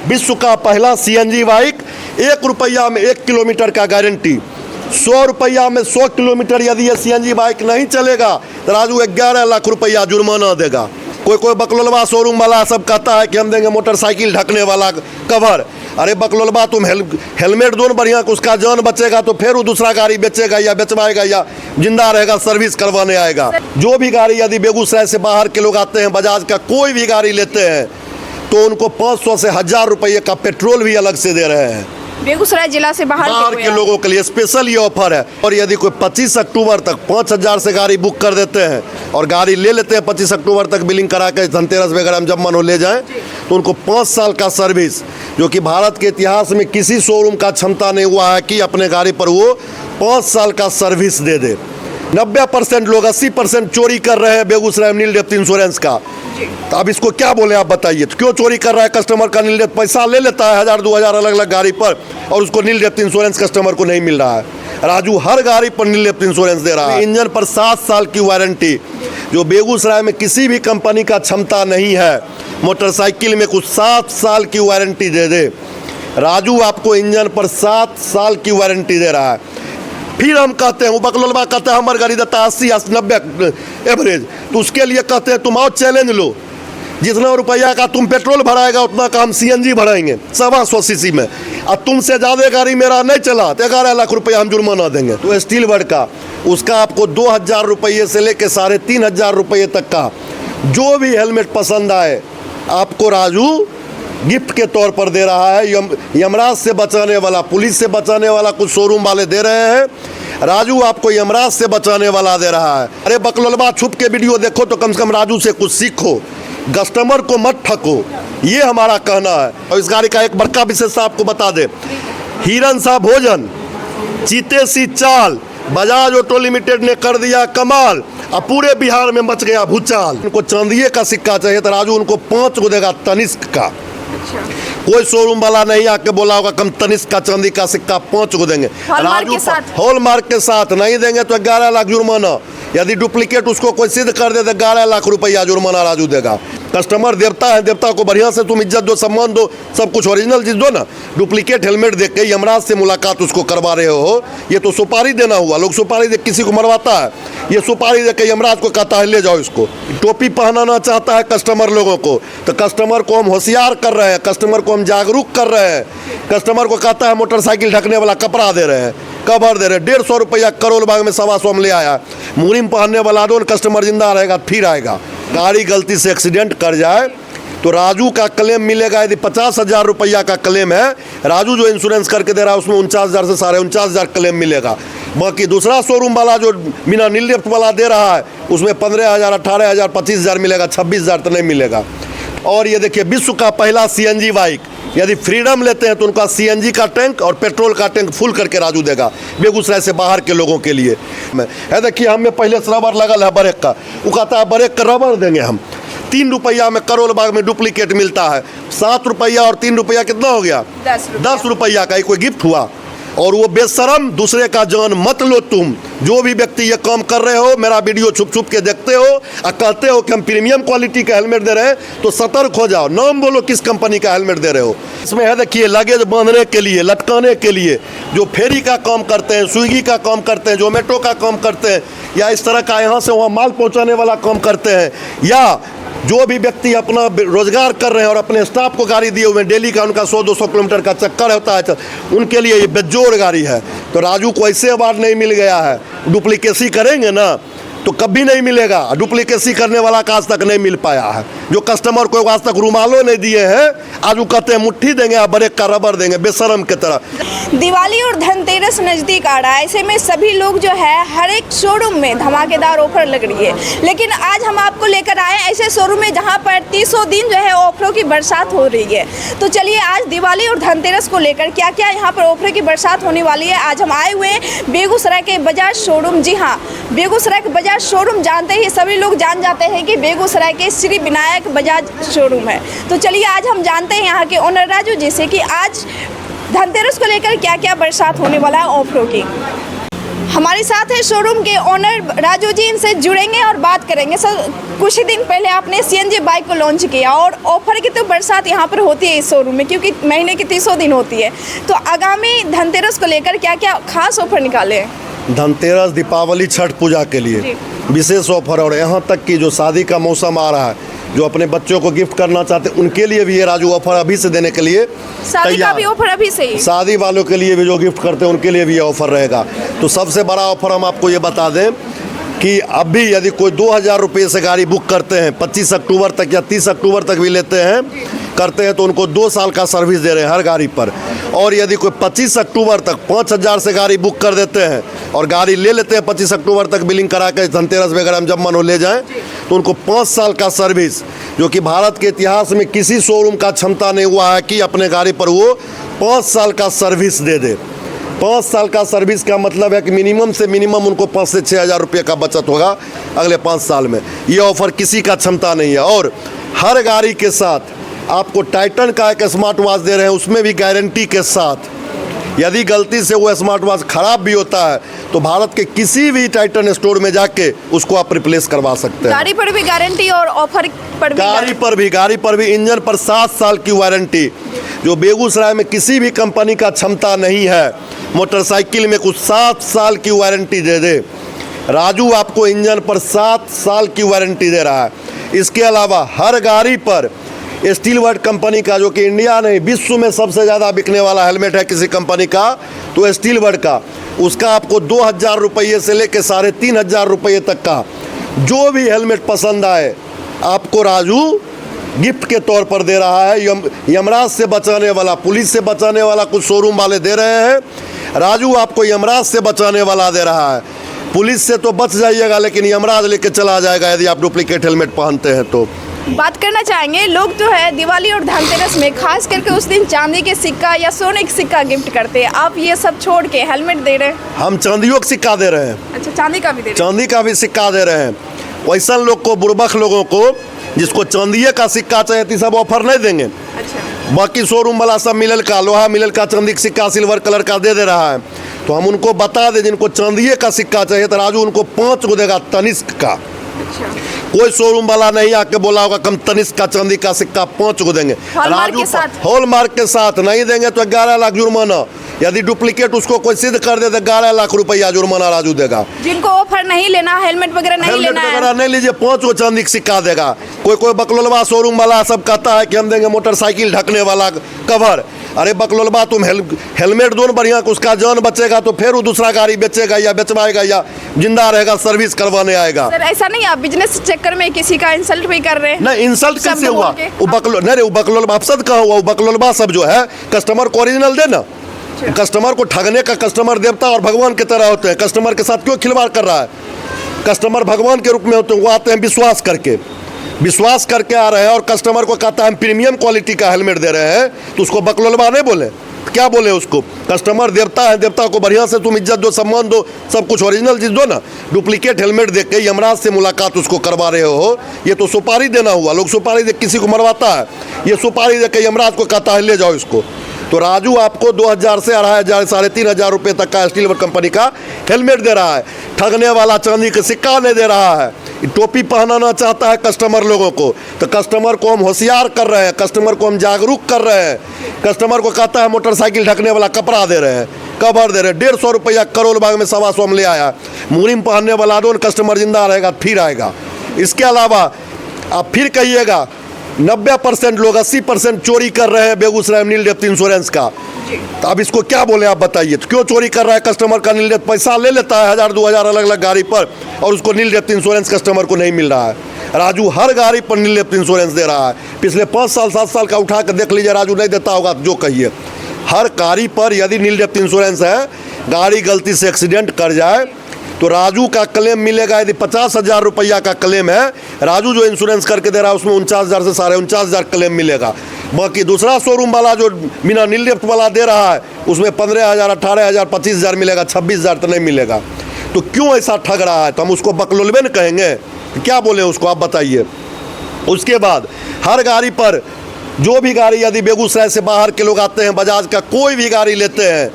विश्व का पहला सीएनजी बाइक, 1 रुपया में 1 किलोमीटर का गारंटी। 100 रुपया में 100 किलोमीटर यदि ये सीएनजी बाइक नहीं चलेगा तो राजू 11 लाख रुपया जुर्माना देगा। कोई बकलोलवा शोरूम वाला सब कहता है कि हम देंगे मोटरसाइकिल ढकने वाला कवर। अरे बकलोलवा, तुम हेलमेट दो बढ़िया, उसका जान बचेगा तो फिर वो दूसरा गाड़ी बेचेगा या बेचवाएगा या जिंदा रहेगा, सर्विस करवाने आएगा। जो भी गाड़ी यदि बेगूसराय से बाहर के लोग आते हैं, बजाज का कोई भी गाड़ी लेते हैं तो उनको 500 से 1000 रुपये का पेट्रोल भी अलग से दे रहे हैं। बेगूसराय जिला से बाहर के लोगों के लिए स्पेशल ये ऑफर है। और यदि कोई 25 अक्टूबर तक 5000 से गाड़ी बुक कर देते हैं और गाड़ी ले लेते हैं 25 अक्टूबर तक बिलिंग करा के, धनतेरस वगैरह में जब मन हो ले जाएं, तो उनको 5 साल का सर्विस, जो कि भारत के इतिहास में किसी शोरूम का क्षमता नहीं हुआ है कि अपने गाड़ी पर वो 5 साल का सर्विस दे दे। 90% लोग 80% चोरी कर रहे हैं बेगूसराय में नील डेप्थ इंश्योरेंस का। तो अब इसको क्या बोले आप बताइए, तो क्यों चोरी कर रहा है? कस्टमर का नील डेप्थ पैसा ले लेता है 1000-2000 अलग अलग गाड़ी पर और उसको नील डेप्थ इंश्योरेंस कस्टमर को नहीं मिल रहा है। राजू हर गाड़ी पर नील डेप्थ इंश्योरेंस दे रहा है। इंजन पर 7 साल की वारंटी, जो बेगूसराय में किसी भी कंपनी का क्षमता नहीं है। मोटरसाइकिल में कुछ 7 साल की वारंटी दे दे। राजू आपको इंजन पर 7 साल की वारंटी दे रहा है। फिर हम कहते हैं, वो बकलोलवा कहते हैं हमारी गाड़ी देता है 80-90 एवरेज, तो उसके लिए कहते हैं तुम आओ चैलेंज लो, जितना रुपया का तुम पेट्रोल भराएगा उतना का हम सीएनजी भराएंगे 125 सीसी में, और तुमसे ज़्यादा गाड़ी मेरा नहीं चला तो 11 लाख रुपया हम जुर्माना देंगे। तो स्टील वर्ड का उसका आपको 2000 रुपये से लेकर 3500 रुपये तक का जो भी हेलमेट पसंद आए आपको राजू गिफ्ट के तौर पर दे रहा है। यमराज से बचाने वाला, पुलिस से बचाने वाला कुछ शोरूम वाले दे रहे हैं, राजू आपको यमराज से बचाने वाला दे रहा है। अरे बकलोलवा, छुप के वीडियो देखो तो कम से कम राजू से कुछ सीखो, कस्टमर को मत ठको, ये हमारा कहना है। और इस गाड़ी का एक बड़का विशेषता आपको बता दे, हिरन सा भोजन, चीते सी चाल, बजाज ऑटो लिमिटेड ने कर दिया कमाल, अब पूरे बिहार में मच गया भूचाल। उनको चांदिये का सिक्का चाहिए तो राजू उनको 5 को देगा तनिष्क का। कोई शोरूम वाला नहीं आके बोला होगा कम तनिष्क का चांदी का सिक्का 5 को देंगे। राजू हॉलमार्क के साथ नहीं देंगे तो 11 लाख जुर्माना। यदि डुप्लीकेट उसको कोई सिद्ध कर दे तो 11 लाख रुपया जुर्माना राजू देगा। कस्टमर देवता है, देवता को बढ़िया से तुम इज्जत दो, सम्मान दो, सब कुछ ओरिजिनल चीज दो ना। डुप्लीकेट हेलमेट देख के यमराज से मुलाकात उसको करवा रहे हो, ये तो सुपारी देना हुआ। लोग सुपारी दे किसी को मरवाता है, ये सुपारी दे के यमराज को कहता है ले जाओ इसको। टोपी पहनाना चाहता है कस्टमर लोगों को, तो कस्टमर को हम होशियार कर रहे हैं, कस्टमर को हम जागरूक कर रहे हैं। कस्टमर को कहता है मोटरसाइकिल ढकने वाला कपड़ा दे रहे हैं, कवर दे रहे हैं। 150 रुपया करोल बाग में 125 में ले आया। मुहरिम पहनने वाला दो, कस्टमर जिंदा रहेगा फिर आएगा। गाड़ी गलती से एक्सीडेंट कर जाए तो राजू का क्लेम मिलेगा। यदि 50,000 रुपया का क्लेम है, राजू जो इंश्योरेंस करके दे रहा है उसमें 49,000 से 49,500 क्लेम मिलेगा। बाकी दूसरा शोरूम वाला जो बिना नील डेप्थ वाला दे रहा है उसमें 15,000, 18,000, 25,000 मिलेगा, 26,000 तो नहीं मिलेगा। और ये देखिए विश्व का पहला सीएनजी बाइक, यदि फ्रीडम लेते हैं तो उनका सीएनजी का टैंक और पेट्रोल का टैंक फुल करके राजू देगा बेगूसराय से बाहर के लोगों के लिए। है देखिए हमें पहले से रबर लगल है ब्रेक का, वो कहता है ब्रेक का रबर देंगे हम। 3 रुपया में करोल बाग में डुप्लीकेट मिलता है। 7 रुपया और 3 रुपया कितना हो गया? 10 रुपया का कोई गिफ्ट हुआ। और वो बेशरम, दूसरे का जान मत लो तुम। जो भी व्यक्ति ये काम कर रहे हो, मेरा वीडियो छुप छुप के देखते हो और कहते हो कि हम प्रीमियम क्वालिटी का हेलमेट दे रहे हैं, तो सतर्क हो जाओ। नाम बोलो किस कंपनी का हेलमेट दे रहे हो। इसमें है देखिए लगेज बांधने के लिए, लटकाने के लिए, जो फेरी का काम करते हैं, स्विगी का काम करते हैं, जोमेटो का काम करते हैं, या इस तरह का यहाँ से वहाँ माल पहुँचाने वाला काम करते हैं, या जो भी व्यक्ति अपना रोजगार कर रहे हैं और अपने स्टाफ को गाड़ी दिए हुए हैं, डेली का उनका 100-200 किलोमीटर का चक्कर होता है, उनके लिए ये बेजोड़ गाड़ी है। तो राजू को ऐसे अवार्ड नहीं मिल गया है। डुप्लीकेसी करेंगे ना तो कभी नहीं मिलेगा। डुप्लीकेसी करने वाला का आज तक नहीं मिल पाया है। जो कस्टमर को आज तक रुमालों नहीं दिए हैं, आज वो कहते हैं मुट्ठी देंगे या ब्रेक का रबर देंगे, बेशरम की तरह। दिवाली और धनतेरस नजदीक आ रहा है, ऐसे में सभी लोग जो है हर एक शोरूम में धमाकेदार ऑफर लग रही है। लेकिन आज हम आपको लेकर आए ऐसे शोरूम में जहां पर 30 दिन जो है ऑफरों की बरसात हो रही है। तो चलिए आज दिवाली और धनतेरस को लेकर क्या क्या यहाँ पर ऑफर की बरसात होने वाली है। आज हम आए हुए हैं बेगूसराय के बजाज शोरूम। जी हाँ, बेगूसराय के बजाज शोरूम जानते ही सभी लोग जान जाते हैं कि बेगूसराय के श्री विनायक बजाज शोरूम है। तो चलिए आज हम जानते हैं यहाँ के ओनर राजू जी से कि आज धनतेरस को लेकर क्या क्या बरसात होने वाला है ऑफरों की। हमारे साथ है शोरूम के ओनर राजू जी, इनसे जुड़ेंगे और बात करेंगे। सर, कुछ ही दिन पहले आपने सीएनजी बाइक को लॉन्च किया और ऑफर की तो बरसात यहाँ पर होती है इस शोरूम में, क्योंकि महीने की 30 दिन होती है। तो आगामी धनतेरस को लेकर क्या क्या खास ऑफर निकाले हैं? धनतेरस, दीपावली, छठ पूजा के लिए विशेष ऑफर, और यहाँ तक कि जो शादी का मौसम आ रहा है, जो अपने बच्चों को गिफ्ट करना चाहते हैं उनके लिए भी ये राजू ऑफर अभी से देने के लिए शादी का भी ऑफर अभी से ही, शादी वालों के लिए भी जो गिफ्ट करते हैं उनके लिए भी ये ऑफर रहेगा। तो सबसे बड़ा ऑफर हम आपको ये बता दें कि अभी यदि कोई 2000 रुपये से गाड़ी बुक करते हैं 25 अक्टूबर तक या 30 अक्टूबर तक भी लेते हैं करते हैं तो उनको 2 साल का सर्विस दे रहे हैं हर गाड़ी पर। और यदि कोई 25 अक्टूबर तक 5000 से गाड़ी बुक कर देते हैं और गाड़ी ले लेते हैं 25 अक्टूबर तक बिलिंग करा के धनतेरस वगैरह में जब मन हो ले जाएं तो उनको 5 साल का सर्विस, जो कि भारत के इतिहास में किसी शोरूम का क्षमता नहीं हुआ है कि अपने गाड़ी पर वो 5 साल का सर्विस दे दे। 5 साल का सर्विस का मतलब है कि मिनिमम से मिनिमम उनको 5 से 6 हज़ार रुपये का बचत होगा अगले 5 साल में। ये ऑफर किसी का क्षमता नहीं है। और हर गाड़ी के साथ आपको टाइटन का एक स्मार्ट वॉच दे रहे हैं, उसमें भी गारंटी के साथ। यदि गलती से वो स्मार्ट वॉच खराब भी होता है तो भारत के किसी भी टाइटन स्टोर में जाके उसको आप रिप्लेस करवा सकते हैं। गाड़ी पर भी गारंटी और ऑफर पर भी गाड़ी पर भी इंजन पर 7 साल की वारंटी, जो बेगूसराय में किसी भी कंपनी का क्षमता नहीं है। मोटरसाइकिल में कुछ 7 साल की वारंटी दे दे, राजू आपको इंजन पर 7 साल की वारंटी दे रहा है। इसके अलावा हर गाड़ी पर स्टील वर्ड कंपनी का, जो कि इंडिया नहीं विश्व में सबसे ज़्यादा बिकने वाला हेलमेट है किसी कंपनी का तो स्टील वर्ड का, उसका आपको 2000 रुपये से लेकर 3500 रुपये तक का जो भी हेलमेट पसंद आए आपको राजू गिफ्ट के तौर पर दे रहा है। यमराज से बचाने वाला, पुलिस से बचाने वाला कुछ शोरूम वाले दे रहे हैं, राजू आपको यमराज से बचाने वाला दे रहा है। पुलिस से तो बच जाइएगा लेकिन यमराज लेके चला जाएगा यदि आप डुप्लीकेट हेलमेट पहनते हैं तो। बात करना चाहेंगे, लोग जो है दिवाली और धनतेरस में खास करके उस दिन चांदी के सिक्का या सोने के सिक्का गिफ्ट करते हैं, आप ये सब छोड़ के हेलमेट दे रहे हैं। हम चांदियों का सिक्का दे रहे हैं। अच्छा, चांदी का भी दे रहे हैं? चांदी का भी सिक्का दे रहे हैं। वैसा लोग को, बुड़बक लोगों को जिसको चांदिये का सिक्का चाहिए तो सब ऑफर नहीं देंगे। अच्छा, बाकी शोरूम वाला सब मिलल का, लोहा मिलल का, चांदी का सिक्का सिल्वर कलर का दे रहा है। तो हम उनको बता दें जिनको चांदिये का सिक्का चाहिए तो राजू उनको 5 को देगा तनिष्क का। अच्छा, कोई शोरूम वाला नहीं आके बोला होगा कम तनिष्क का चांदी का सिक्का 5 को देंगे। हॉलमार्क के साथ, हॉलमार्क के साथ नहीं देंगे तो 11 लाख जुर्माना। यदि डुप्लीकेट उसको कोई सिद्ध कर दे तो 11 लाख रुपया जुर्माना राजू देगा। जिनको ऑफर नहीं लेना, हेलमेट वगैरह नहीं लेना है, नहीं लीजिए, 5 को चांदी का सिक्का देगा। कोई बकलोलवा शोरूम वाला सब कहता है कि हम देंगे मोटरसाइकिल ढकने वाला कवर। अरे बकलोलबा, तुम हेलमेट दो बढ़िया, उसका जान बचेगा तो फिर वो दूसरा गाड़ी बेचेगा या बेचवाएगा या जिंदा रहेगा सर्विस करवाने आएगा। सर ऐसा नहीं, आप बिजनेस चक्कर में किसी का इंसल्ट भी कर रहे हैं। नहीं, इंसल्ट कैसे हुआ? वो बकलोलबा अफसद कहाँ हुआ? वो बकलोलबा सब जो है कस्टमर को ओरिजिनल देना, कस्टमर को ठगने का। कस्टमर देवता और भगवान की तरह होते हैं, कस्टमर के साथ क्यों खिलवाड़ कर रहा है? कस्टमर भगवान के रूप में होते हैं, वो आते हैं विश्वास करके आ रहे हैं और कस्टमर को कहता है हम प्रीमियम क्वालिटी का हेलमेट दे रहे हैं तो उसको बकलोलबा नहीं बोले, क्या बोले उसको? कस्टमर देवता है, देवता को बढ़िया से तुम इज्जत दो, सम्मान दो, सब कुछ ओरिजिनल चीज दो ना। डुप्लीकेट हेलमेट देख के यमराज से मुलाकात उसको करवा रहे हो, ये तो सुपारी देना हुआ। लोग सुपारी दे किसी को मरवाता है, ये सुपारी दे के यमराज को कहता है ले जाओ इसको। तो राजू आपको 2000 से 2500 3500 रुपये तक का स्टील कंपनी का हेलमेट दे रहा है। ठगने वाला चांदी का सिक्का नहीं दे रहा है। टोपी पहनाना चाहता है कस्टमर लोगों को, तो कस्टमर को हम होशियार कर रहे हैं, कस्टमर को हम जागरूक कर रहे हैं। कस्टमर को कहता है मोटरसाइकिल ढकने वाला कपड़ा दे रहे हैं, कवर दे रहे हैं। 150 रुपया करोल बाग में 125 में ले आया। मुहरिम पहनने वाला दो, कस्टमर जिंदा रहेगा फिर आएगा। इसके अलावा आप फिर कहिएगा 90% लोग 80% चोरी कर रहे हैं बेगूसराय में नील डेप्थ इंश्योरेंस का। तो अब इसको क्या बोले आप बताइए? तो क्यों चोरी कर रहा है? कस्टमर का नील डेप्थ पैसा ले लेता है 1000-2000 अलग अलग गाड़ी पर और उसको नील डेप्थ इंश्योरेंस कस्टमर को नहीं मिल रहा है। राजू हर गाड़ी पर नील डेप्थ इंश्योरेंस दे रहा है। पिछले 5 साल 7 साल का उठा कर देख लीजिए, राजू नहीं देता होगा जो कहिए। हर गाड़ी पर यदि नील डेप्थ इंश्योरेंस है, गाड़ी गलती से एक्सीडेंट कर जाए तो राजू का क्लेम मिलेगा। यदि 50,000 रुपया का क्लेम है, राजू जो इंश्योरेंस करके दे रहा है उसमें 49,000 से 49,500 क्लेम मिलेगा। बाकी दूसरा शोरूम वाला जो बिना नील डेप्थ वाला दे रहा है उसमें 15,000 18,000 25,000 मिलेगा, 26,000 तो नहीं मिलेगा। तो क्यों ऐसा ठग रहा है? तो हम उसको बकलोलबे न कहेंगे, क्या बोले उसको आप बताइए। उसके बाद हर गाड़ी पर जो भी गाड़ी यदि बेगूसराय से बाहर के लोग आते हैं, बजाज का कोई भी गाड़ी लेते हैं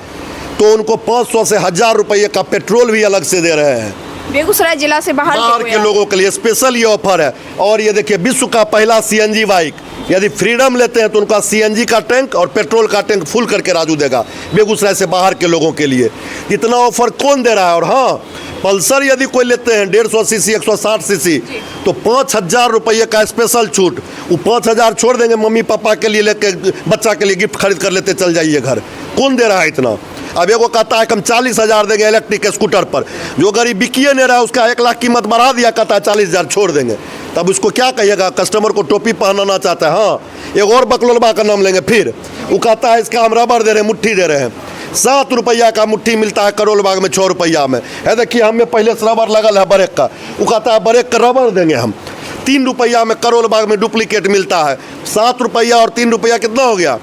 तो उनको 500 से 1000 रुपये का पेट्रोल भी अलग से दे रहे हैं। बेगूसराय जिला से बाहर के लोगों के लिए स्पेशल ये ऑफर है। और ये देखिए, विश्व का पहला सीएनजी बाइक, यदि फ्रीडम लेते हैं तो उनका सीएनजी का टैंक और पेट्रोल का टैंक फुल करके राजू देगा बेगूसराय से बाहर के लोगों के लिए। इतना ऑफर कौन दे रहा है? और हाँ, पल्सर यदि कोई लेते हैं 150 सीसी 160 सीसी तो 5000 रुपये का स्पेशल छूट। वो 5000 छोड़ देंगे, मम्मी पापा के लिए लेके बच्चा के लिए गिफ्ट खरीद कर लेते चल जाइए घर। कौन दे रहा है इतना? अब एगो कहता है कि हम 40,000 देंगे इलेक्ट्रिक स्कूटर पर, जो गरीब बिकिए नहीं रहा है उसका 1 लाख कीमत बढ़ा दिया, कहता है 40,000 छोड़ देंगे। तब उसको क्या कहिएगा? कस्टमर को टोपी पहनाना चाहता है। हाँ, एक और बकलोलबा का नाम लेंगे, फिर वो कहता है इसका हम रबर दे रहे हैं, मुट्ठी दे रहे हैं। 7 रुपया का मुट्ठी मिलता है करोल बाग में 6 रुपया में है। देखिए, हमें पहले से रबर लगल है ब्रेक का, वो कहता है ब्रेक का रबर देंगे हम। 3 रुपया में करोल बाग में डुप्लीकेट मिलता है। 7 रुपया और 3 रुपया कितना हो गया?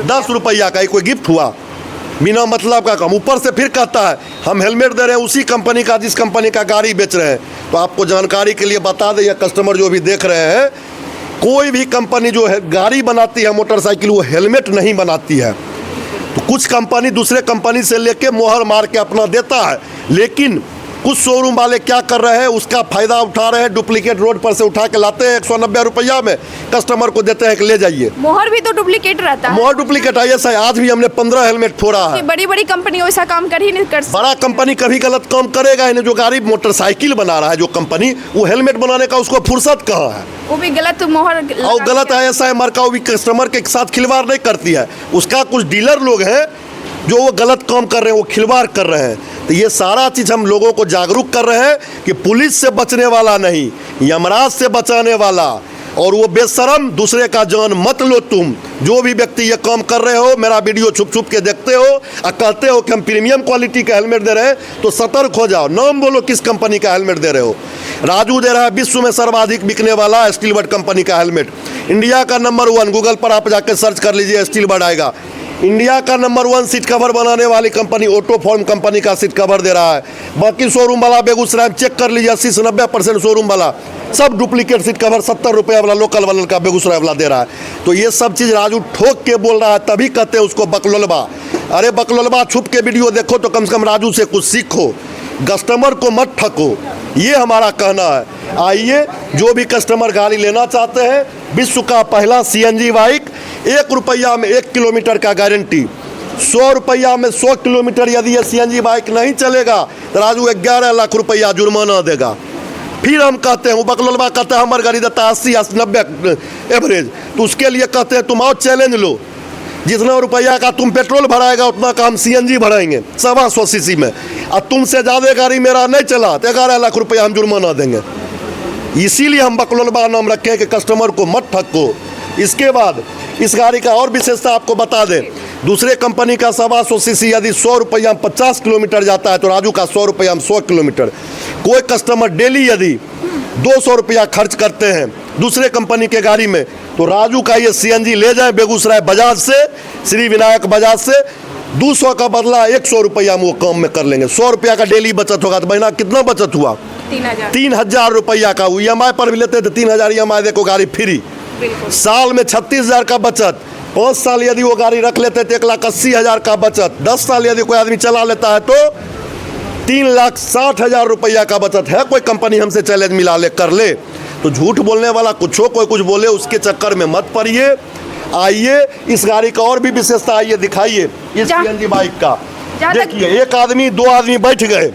10 रुपया का। कोई गिफ्ट हुआ? बिना मतलब का काम। ऊपर से फिर कहता है हम हेलमेट दे रहे हैं उसी कंपनी का जिस कंपनी का गाड़ी बेच रहे हैं। तो आपको जानकारी के लिए बता दें, या कस्टमर जो भी देख रहे हैं, कोई भी कंपनी जो है गाड़ी बनाती है मोटरसाइकिल, वो हेलमेट नहीं बनाती है। तो कुछ कंपनी दूसरे कंपनी से लेके मोहर मार के अपना देता है, लेकिन कुछ शोरूम वाले क्या कर रहे हैं, उसका फायदा उठा रहे हैं। डुप्लीकेट रोड पर से उठा के लाते हैं 190 रुपया में, कस्टमर को देते हैं कि ले जाइए। मोहर भी तो डुप्लीकेट रहता है। मोहर डुप्लीकेट है। ऐसा आज भी हमने 15 हेलमेट फोड़ा है। बड़ी बड़ी कंपनी वैसा काम कर ही नहीं कर सकती। बड़ा कंपनी कभी गलत काम करेगा ही नहीं। जो गाड़ी मोटरसाइकिल बना रहा है जो कंपनी, वो हेलमेट बनाने का उसको फुर्सत कहाँ है? वो भी गलत मोहर और गलत है ऐसा है मार्का, वो भी कस्टमर के साथ खिलवाड़ नहीं करती है। उसका कुछ डीलर लोग हैं जो वो गलत काम कर रहे हैं, वो खिलवाड़ कर रहे हैं। तो ये सारा चीज़ हम लोगों को जागरूक कर रहे हैं कि पुलिस से बचने वाला नहीं, यमराज से बचाने वाला। और वो बेशरम दूसरे का जान मत लो। तुम जो भी व्यक्ति ये काम कर रहे हो, मेरा वीडियो छुप छुप के देखते हो और कहते हो कि हम प्रीमियम क्वालिटी का हेलमेट दे रहे हैं, तो सतर्क हो जाओ। नाम बोलो किस कंपनी का हेलमेट दे रहे हो। राजू दे रहा है विश्व में सर्वाधिक बिकने वाला स्टीलबर्ड कंपनी का हेलमेट। इंडिया का नंबर 1, गूगल पर आप जाकर सर्च कर लीजिए, स्टीलबर्ड आएगा। इंडिया का नंबर 1 सीट कवर बनाने वाली कंपनी ऑटोफॉर्म कंपनी का सीट कवर दे रहा है। बाकी शोरूम वाला बेगूसराय में चेक कर लीजिए, 80 से 90% शोरूम वाला सब डुप्लीकेट सीट कवर 70 रुपया वाला लोकल वाले का बेगूसराय वाला दे रहा है। तो ये सब चीज़ राजू ठोक के बोल रहा है, तभी कहते हैं उसको बकलोलबा। अरे बकलोलबा, छुप के वीडियो देखो तो कम से कम राजू से कुछ सीखो, कस्टमर को मत ठको, ये हमारा कहना है। आइए, जो भी कस्टमर गाड़ी लेना चाहते हैं, विश्व का पहला सीएनजी बाइक, 1 रुपया में 1 किलोमीटर का गारंटी। 100 रुपया में 100 किलोमीटर यदि ये सीएनजी बाइक नहीं चलेगा तो राजू 11 लाख रुपया जुर्माना देगा। फिर हम कहते हैं, वो बकलोलबा कहता है हमारी गाड़ी देता है 80-90 एवरेज, तो उसके लिए कहते हैं तुम आओ चैलेंज लो, जितना रुपया का तुम पेट्रोल भराएगा उतना का हम सीएनजी भराएंगे 125 सीसी में, और तुमसे ज़्यादा गाड़ी मेरा नहीं चला तो 11 लाख रुपया हम जुर्माना देंगे। इसीलिए हम बकलोलबा नाम रखें कि कस्टमर को मत ठको। इसके बाद इस गाड़ी का और विशेषता आपको बता दें, दूसरे कंपनी का 125 सीसी यदि 100 रुपया में 50 किलोमीटर जाता है, तो राजू का 100 रुपया में 100 किलोमीटर। कोई कस्टमर डेली यदि 200 रुपया खर्च करते हैं दूसरे कंपनी के गाड़ी में, तो राजू का ये सीएनजी ले जाए बेगूसराय बजाज से, श्री विनायक बजाज से, 200 का बदला 100 रुपया में वो काम में कर लेंगे। 100 रुपया का डेली बचत होगा, तो महीना कितना बचत हुआ? 3000 रुपया का। EMI पर भी लेते थे 3000 EMI देखो गाड़ी फ्री। साल में 36,000 का बचत। 5 साल यदि वो गाड़ी रख लेते तो 1,80,000 का बचत। 10 साल यदि कोई आदमी चला लेता है तो 3,60,000 रुपया का बचत है। कोई कंपनी हमसे चैलेंज मिला ले कर ले, तो झूठ बोलने वाला कोई कुछ बोले उसके चक्कर में मत पड़िए। आइए, इस गाड़ी का और भी विशेषता आइए दिखाइए इस सीएनजी बाइक का। देखिए, 1 आदमी 2 आदमी बैठ गए,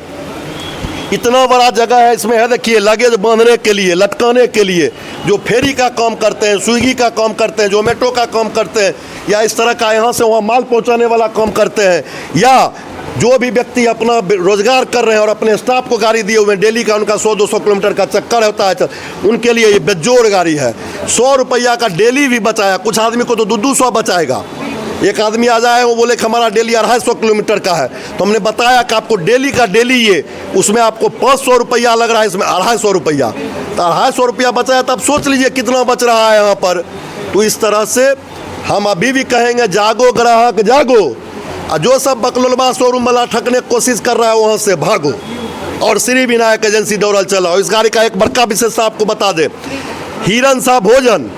इतना बड़ा जगह है इसमें है। देखिए, लगेज बांधने के लिए, लटकाने के लिए, जो फेरी का काम करते हैं, स्विगी का काम करते हैं, जोमेटो का काम करते हैं, या इस तरह का यहाँ से वहाँ माल पहुँचाने वाला काम करते हैं, या जो भी व्यक्ति अपना रोजगार कर रहे हैं और अपने स्टाफ को गाड़ी दिए हुए हैं, डेली का उनका 100-200 किलोमीटर का चक्कर होता है, उनके लिए ये बेजोड़ गाड़ी है। 100 रुपया का डेली भी बचाया। कुछ आदमी को तो 200 बचाएगा। एक आदमी आ जाए, वो बोले कि हमारा डेली 250 किलोमीटर का है, तो हमने बताया कि आपको डेली का डेली ये, उसमें आपको 500 रुपया लग रहा है, इसमें 250 रुपया, तो 250 रुपया बचाया। तब सोच लीजिए कितना बच रहा है यहाँ पर। तो इस तरह से हम अभी भी कहेंगे, जागो ग्राहक जागो, और जो सब बकलोलबा शोरूम वाला ठगने की कोशिश कर रहा है वहाँ से भागो, और श्री विनायक एजेंसी दौड़ल चलाओ। इस गाड़ी का एक बड़का विशेषता आपको बता दे, हिरन सा भोजन,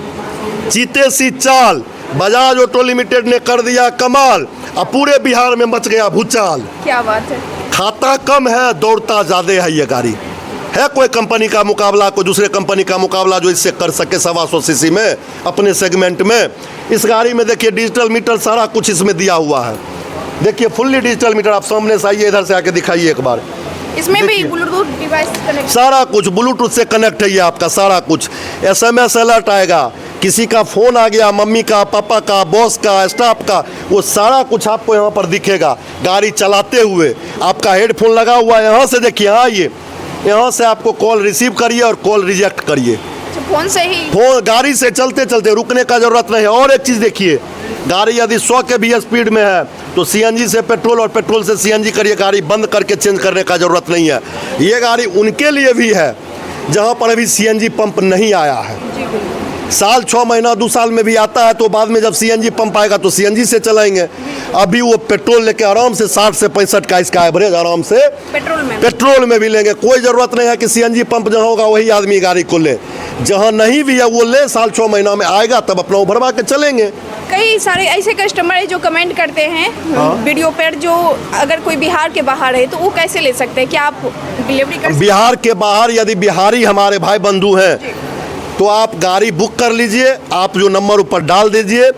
चीते सी चाल, बजाज ऑटो लिमिटेड ने कर दिया कमाल। अब पूरे बिहार में मच गया भूचाल। क्या बात है। खाता कम है, दौड़ता ज़्यादा है। ये गाड़ी है कोई कंपनी का मुकाबला, कोई दूसरे कंपनी का मुकाबला जो इससे कर सके 125 सीसी में अपने सेगमेंट में। इस गाड़ी में देखिए डिजिटल मीटर सारा कुछ इसमें दिया हुआ है। देखिए फुल्ली डिजिटल मीटर। आप सामने से आइए, इधर से आके दिखाइए एक बार। इसमें भी देखिए। ब्लूटूथ डिवाइस कनेक्ट, सारा कुछ ब्लूटूथ से कनेक्ट है ये आपका सारा कुछ। SMS अलर्ट आएगा, किसी का फ़ोन आ गया, मम्मी का, पापा का, बॉस का, स्टाफ का, वो सारा कुछ आपको यहाँ पर दिखेगा। गाड़ी चलाते हुए आपका हेडफोन लगा हुआ है, यहाँ से देखिए, हाँ ये यहाँ से आपको कॉल रिसीव करिए और कॉल रिजेक्ट करिए। फोन से ही। फोन गाड़ी से चलते चलते, रुकने का जरूरत नहीं है। और एक चीज़ देखिए, गाड़ी यदि 100 के भी स्पीड में है तो CNG से पेट्रोल और पेट्रोल से CNG करिए, गाड़ी बंद करके चेंज करने का जरूरत नहीं है। ये गाड़ी उनके लिए भी है जहाँ पर अभी CNG पंप नहीं आया है। साल 6 महीना 2 साल में भी आता है, तो बाद में जब CNG पंप आएगा तो CNG से चलाएंगे। अभी वो पेट्रोल लेके आराम से 60 से 65 का इसका एवरेज आराम से पेट्रोल में भी लेंगे। कोई ज़रूरत नहीं है कि CNG पंप जहाँ होगा वही आदमी गाड़ी को ले, जहाँ नहीं भी है वो ले। साल 6 महीना में आएगा तब अपना भरवा के चलेंगे। कई सारे ऐसे कस्टमर है जो कमेंट करते हैं वीडियो पर, जो अगर कोई बिहार के बाहर है तो वो कैसे ले सकते हैं? क्या आप डिलीवरी कर सकते हैं? बिहार के बाहर यदि बिहारी हमारे भाई बंधु हैं तो आप गाड़ी बुक कर लीजिए। आप जो नंबर ऊपर डाल दीजिए,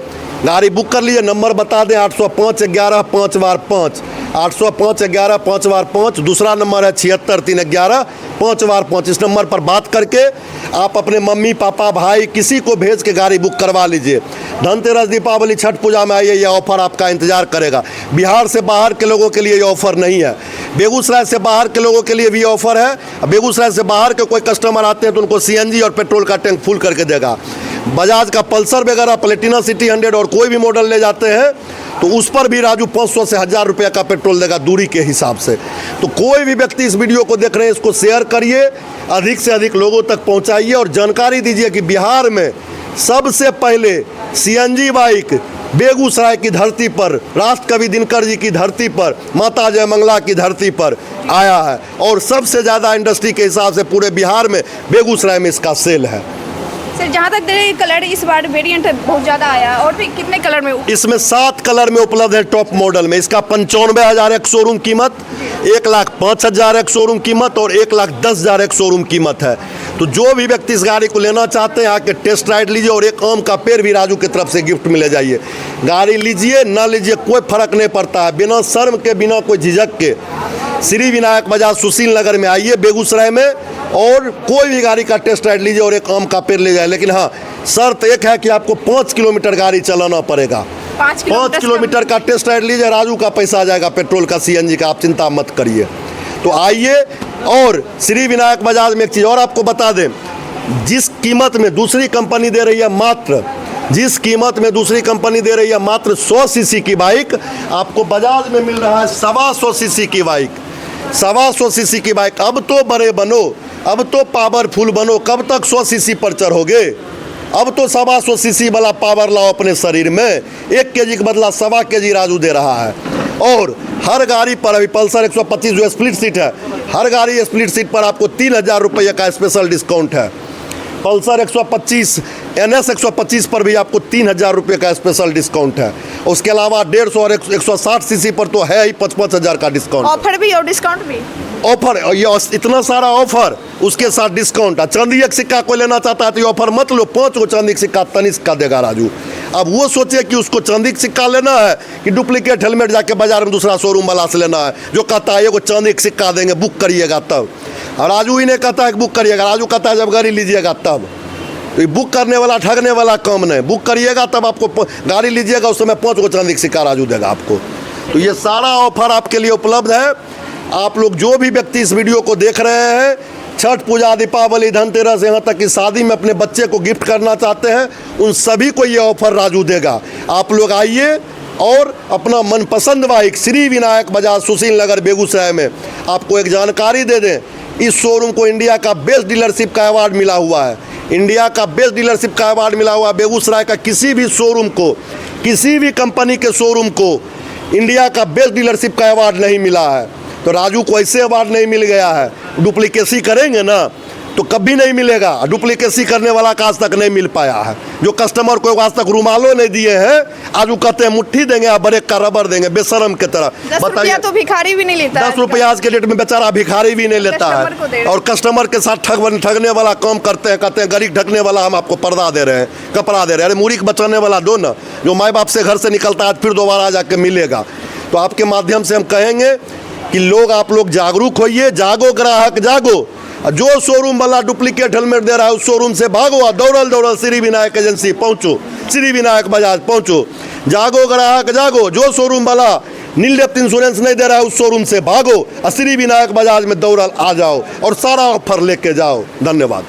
गाड़ी बुक कर लीजिए। नंबर बता दें 805 11 5 बार 5, 805 11 5 बार 5। दूसरा नंबर है 76 311 5 बार 5। इस नंबर पर बात करके आप अपने मम्मी पापा भाई किसी को भेज के गाड़ी बुक करवा लीजिए। धनतेरस, दीपावली, छठ पूजा में आइए, यह ऑफ़र आपका इंतजार करेगा। बिहार से बाहर के लोगों के लिए ये ऑफ़र नहीं है। बेगूसराय से बाहर के लोगों के लिए भी ऑफ़र है। बेगूसराय से बाहर के कोई कस्टमर आते हैं तो उनको CNG और पेट्रोल का टैंक फुल करके देगा। बजाज का पल्सर वगैरह, प्लेटिना सिटी 100 और कोई भी मॉडल ले जाते हैं तो उस पर भी राजू 500 से 1000 रुपये का पेट्रोल देगा दूरी के हिसाब से। तो कोई भी व्यक्ति इस वीडियो को देख रहे हैं, इसको शेयर करिए, अधिक से अधिक लोगों तक पहुंचाइए और जानकारी दीजिए कि बिहार में सबसे पहले CNG बाइक बेगूसराय की धरती पर, राष्ट्र कवि दिनकर जी की धरती पर, माता जयमंगला की धरती पर आया है। और सबसे ज़्यादा इंडस्ट्री के हिसाब से पूरे बिहार में बेगूसराय में इसका सेल है। सर, जहाँ तक कलर इस बार वेरिएंट बहुत ज़्यादा आया, और भी कितने कलर में? इसमें 7 कलर में उपलब्ध है टॉप मॉडल में। इसका 95,000 एक शोरूम कीमत, 1,05,000 एक शोरूम कीमत और 1,10,000 एक शोरूम कीमत है। तो जो भी व्यक्ति इस गाड़ी को लेना चाहते हैं आके टेस्ट राइड लीजिए और एक आम का पेड़ भी राजू की तरफ से गिफ्ट में ले जाइए। गाड़ी लीजिए ना लीजिए कोई फर्क नहीं पड़ता है। बिना शर्म के, बिना कोई झिझक के श्री विनायक बाजार सुशील नगर में आइए बेगूसराय में और कोई भी गाड़ी का टेस्ट राइड लीजिए और एक आम का पेड़ ले जाए। लेकिन हाँ, शर्त एक है कि आपको 5 किलोमीटर गाड़ी चलाना पड़ेगा। 5 किलोमीटर का टेस्ट राइड लीजिए, राजू का पैसा आ जाएगा पेट्रोल का, CNG का, आप चिंता मत करिए। तो आइए। और श्री विनायक बाजार में एक चीज़ और आपको बता दें, जिस कीमत में दूसरी कंपनी दे रही है मात्र 100 सीसी की बाइक, आपको बाजार में मिल रहा है 125 सीसी की बाइक। 125 सीसी की बाइक। अब तो बड़े बनो, अब तो पावरफुल बनो। कब तक 100 सीसी पर चढ़ोगे? अब तो 125 सीसी वाला पावर लाओ अपने शरीर में। 1 kg के बदला 1.25 kg राजू दे रहा है। और हर गाड़ी पर अभी पल्सर 125 जो स्प्लिट सीट है, हर गाड़ी स्प्लिट सीट पर आपको 3000 रुपये का स्पेशल डिस्काउंट है। पल्सर 125 NS 125 पर भी आपको 3000 रुपये का स्पेशल डिस्काउंट है। उसके अलावा 150 और 160 सीसी पर तो है ही 55,000 का डिस्काउंट। ऑफर भी और डिस्काउंट भी। ऑफर, ये इतना सारा ऑफर, उसके साथ डिस्काउंट। चांदी एक सिक्का कोई लेना चाहता है तो ये ऑफर मत लो, 5 को चांदी का सिक्का तनिष्क का देगा राजू। अब वो सोचे कि उसको चांदी का सिक्का लेना है कि डुप्लीकेट हेलमेट जाके बाजार में दूसरा शोरूम वाला से लेना है, जो कहता है ये को चांदी का सिक्का देंगे बुक करिएगा तब। और राजू ही नहीं कहता है कि बुक करिएगा, राजू कहता है जब गाड़ी लीजिएगा तब। तो ये बुक करने वाला, ठगने वाला काम नहीं। बुक करिएगा तब आपको गाड़ी लीजिएगा, उस समय 5 को चांदी का सिक्का राजू देगा आपको। तो ये सारा ऑफर आपके लिए उपलब्ध है। आप लोग जो भी व्यक्ति इस वीडियो को देख रहे हैं, छठ पूजा, दीपावली, धनतेरस, यहाँ तक कि शादी में अपने बच्चे को गिफ्ट करना चाहते हैं, उन सभी को ये ऑफर राजू देगा। आप लोग आइए और अपना मनपसंद बाइक श्री विनायक बाजार सुशील नगर बेगूसराय में। आपको एक जानकारी दे दें, इस शोरूम को इंडिया का बेस्ट डीलरशिप का अवार्ड मिला हुआ है। इंडिया का बेस्ट डीलरशिप का अवार्ड मिला हुआ है। बेगूसराय का किसी भी शोरूम को, किसी भी कंपनी के शोरूम को इंडिया का बेस्ट डीलरशिप का अवार्ड नहीं मिला है। तो राजू को ऐसे अवार्ड नहीं मिल गया है, डुप्लीकेसी करेंगे ना तो कभी नहीं मिलेगा। डुप्लीकेसी करने वाला का आज तक नहीं मिल पाया है। जो कस्टमर को आज तक रुमालों नहीं दिए हैं, आज वो कहते हैं मुट्ठी देंगे या ब्रेक का रबर देंगे, बेशरम की तरह। 10 रुपया तो भिखारी भी नहीं लेता। 10 रुपया आज के डेट में बेचारा भिखारी भी नहीं लेता है, और कस्टमर के साथ ठगने वाला काम करते हैं। कहते हैं गरीब ढकने वाला हम आपको पर्दा दे रहे हैं, कपड़ा दे रहे हैं। अरे मूर्ख बचाने वाला दो ना, जो माँ बाप से घर से निकलता है आज फिर दोबारा जाके मिलेगा। तो आपके माध्यम से हम कहेंगे कि लोग, आप लोग जागरूक होइए, जागो ग्राहक जागो। जो शोरूम वाला डुप्लीकेट हेलमेट दे रहा है उस शोरूम से भागो और दौड़ल श्री विनायक एजेंसी पहुंचो, श्री विनायक बजाज पहुंचो। जागो ग्राहक जागो, जो शोरूम वाला नीलडेप्थ इंश्योरेंस नहीं दे रहा है उस शोरूम से भागो और श्री विनायक बजाज में दौड़ल आ जाओ और सारा ऑफर लेके जाओ। धन्यवाद।